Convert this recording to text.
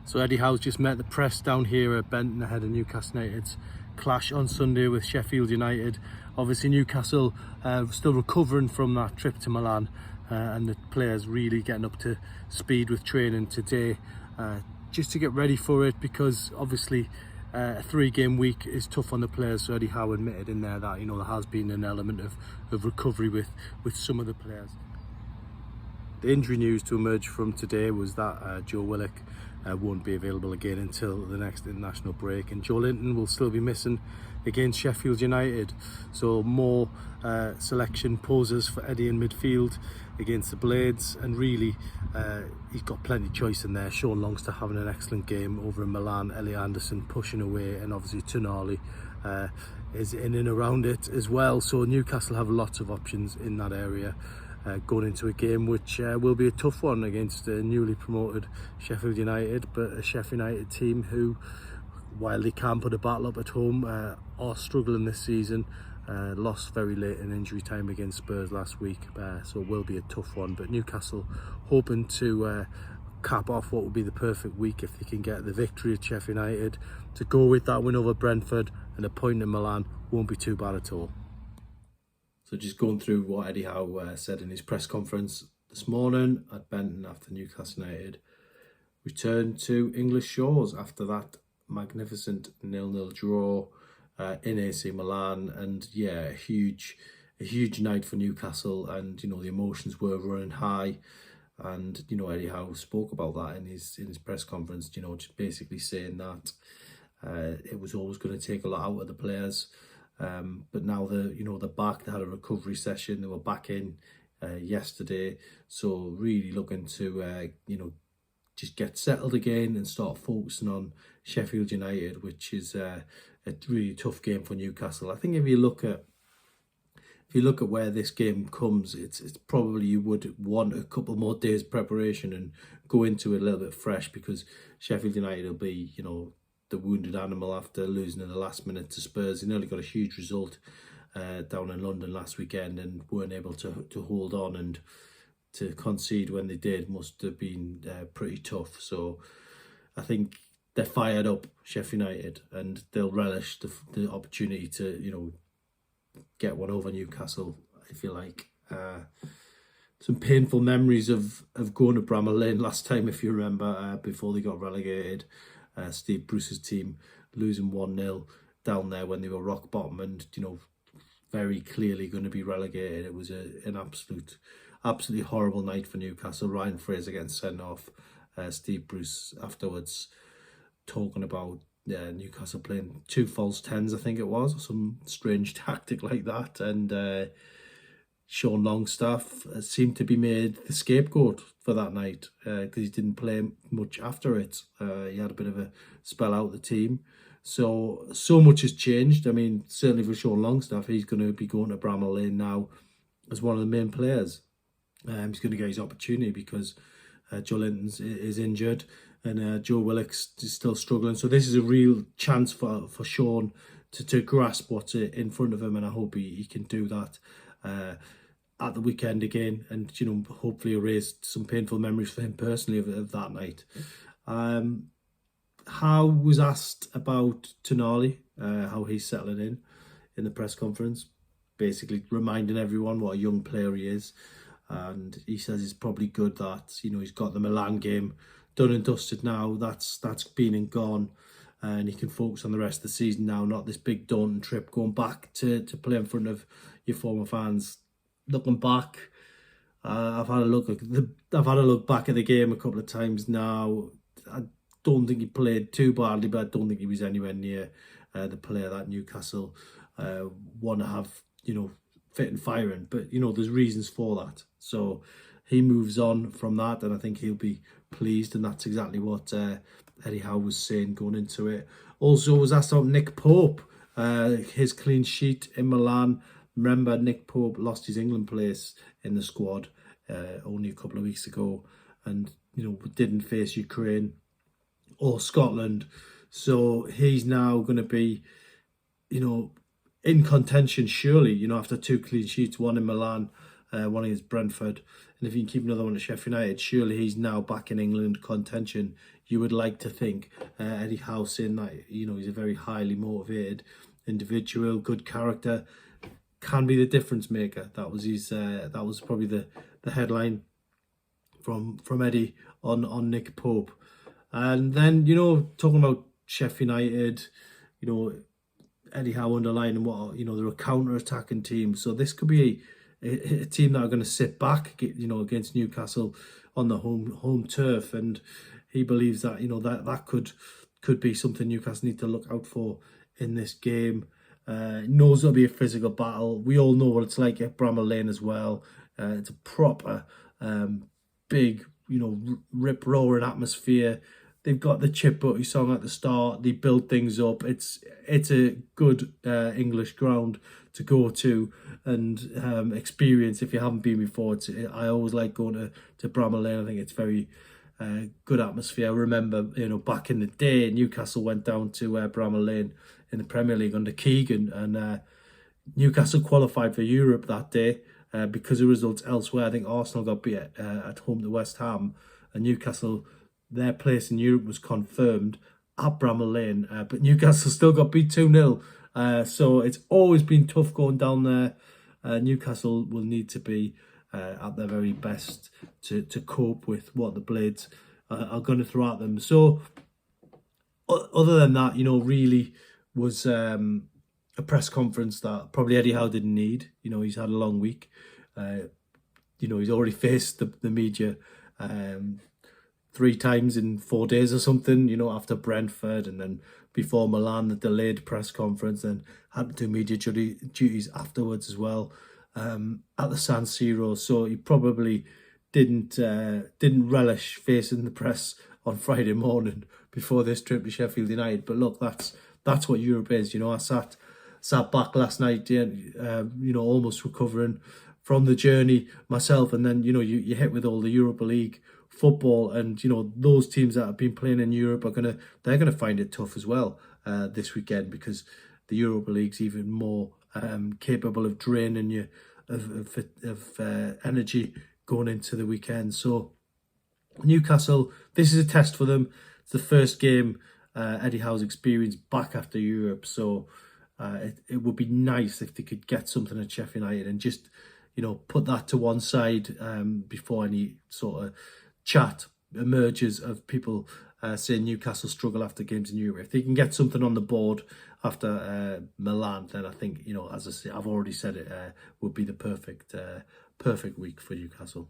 So Eddie Howe's just met the press down here at Benton ahead of Newcastle United's clash on Sunday with Sheffield United. Obviously Newcastle still recovering from that trip to Milan, and the players really getting up to speed with training today, just to get ready for it, because obviously a 3-game week is tough on the players. So Eddie Howe admitted in there that, you know, there has been an element of recovery with some of the players. The injury news to emerge from today was that Joe Willock won't be available again until the next international break, and Joe Linton will still be missing against Sheffield United. So more selection poses for Eddie in midfield against the Blades, and really he's got plenty of choice in there. Sean Longstaff having an excellent game over in Milan, Elliot Anderson pushing away, and obviously Tonali is in and around it as well. So Newcastle have lots of options in that area, going into a game which will be a tough one against a newly promoted Sheffield United, but a Sheffield United team who, while they can put a battle up at home, are struggling this season. Lost very late in injury time against Spurs last week, so it will be a tough one. But Newcastle hoping to cap off what would be the perfect week if they can get the victory at Sheffield United. To go with that win over Brentford and a point in Milan won't be too bad at all. So just going through what Eddie Howe said in his press conference this morning at Benton after Newcastle United returned to English shores after that magnificent 0-0 draw in AC Milan. And yeah, a huge night for Newcastle, and you know, the emotions were running high. And you know, Eddie Howe spoke about that in his press conference, you know, just basically saying that it was always going to take a lot out of the players. But now they're back. They had a recovery session. They were back in yesterday, so really looking to just get settled again and start focusing on Sheffield United, which is a really tough game for Newcastle. I think if you look at where this game comes, it's probably you would want a couple more days preparation and go into it a little bit fresh, because Sheffield United will be, you know, the wounded animal after losing in the last minute to Spurs. They nearly got a huge result down in London last weekend and weren't able to hold on, and to concede when they did must have been pretty tough. So I think they're fired up, Sheffield United, and they'll relish the opportunity to, you know, get one over Newcastle. I feel like some painful memories of going to Bramall Lane last time, if you remember, before they got relegated. Steve Bruce's team losing 1-0 down there when they were rock bottom, and you know, very clearly going to be relegated. It was an absolutely horrible night for Newcastle. Ryan Fraser getting sent off. Steve Bruce afterwards talking about Newcastle playing 2 false 10s, I think it was, or some strange tactic like that. And Sean Longstaff seemed to be made the scapegoat for that night, because he didn't play much after it. He had a bit of a spell out of the team. So much has changed. I mean, certainly for Sean Longstaff, he's going to be going to Bramall Lane now as one of the main players. He's going to get his opportunity because Joe Linton is injured, and Joe Willock's still struggling. So this is a real chance for Sean to grasp what's in front of him, and I hope he can do that at the weekend again, and you know, hopefully erase some painful memories for him personally of that night. Howe was asked about Tonali, how he's settling in the press conference, basically reminding everyone what a young player he is. And he says it's probably good that, you know, he's got the Milan game done and dusted now. That's been and gone, and he can focus on the rest of the season now, not this big daunting trip going back to play in front of your former fans. Looking back, I've had a look back at the game a couple of times now. I don't think he played too badly, but I don't think he was anywhere near the player that Newcastle want to have, you know, fit and firing. But you know, there's reasons for that. So he moves on from that, and I think he'll be pleased, and that's exactly what Eddie Howe was saying going into it. Also was asked about Nick Pope, his clean sheet in Milan. Remember, Nick Pope lost his England place in the squad only a couple of weeks ago, and you know, didn't face Ukraine or Scotland. So he's now going to be, you know, in contention surely, you know, after 2 clean sheets, one in Milan, one against Brentford, and if you can keep another one at Sheffield United, surely he's now back in England contention. You would like to think. Eddie Howe saying that, you know, he's a very highly motivated individual, good character, can be the difference maker. That was his. That was probably the headline from Eddie on Nick Pope. And then, you know, talking about Sheffield United, you know, Eddie Howe underlining what, you know, they're a counter-attacking team. So this could be a team that are going to sit back, you know, against Newcastle on the home turf, and he believes that, you know, that could be something Newcastle need to look out for in this game. Knows it'll be a physical battle. We all know what it's like at Bramall Lane as well. It's a proper big, you know, rip-roaring atmosphere. They've got the Chip Butty song at the start. They build things up. It's a good English ground to go to and experience if you haven't been before. I always like going to Bramall Lane. I think it's very good atmosphere. I remember, you know, back in the day, Newcastle went down to Bramall Lane in the Premier League under Keegan, and Newcastle qualified for Europe that day because of results elsewhere. I think Arsenal got beat at home to West Ham, and Newcastle, their place in Europe was confirmed at Bramall Lane, but Newcastle still got beat 2-0. So it's always been tough going down there. Newcastle will need to be at their very best to cope with what the Blades are going to throw at them. So other than that, you know, really was a press conference that probably Eddie Howe didn't need. You know, he's had a long week. You know, he's already faced the media 3 times in 4 days or something, you know, after Brentford, and then before Milan, the delayed press conference, and had to do media duties afterwards as well at the San Siro. So he probably didn't relish facing the press on Friday morning before this trip to Sheffield United. But look, that's what Europe is. You know, I sat back last night, you know, almost recovering from the journey myself, and then, you know, you hit with all the Europa League football, and, you know, those teams that have been playing in Europe they're gonna find it tough as well this weekend, because the Europa League's even more capable of draining you of energy going into the weekend. So Newcastle, this is a test for them. It's the first game Eddie Howe's experienced back after Europe, so it would be nice if they could get something at Sheffield United and just, you know, put that to one side before any sort of chat emerges of people saying Newcastle struggle after games in Europe. If they can get something on the board after Milan, then I think, you know, as I say, I've already said it, would be the perfect week for Newcastle.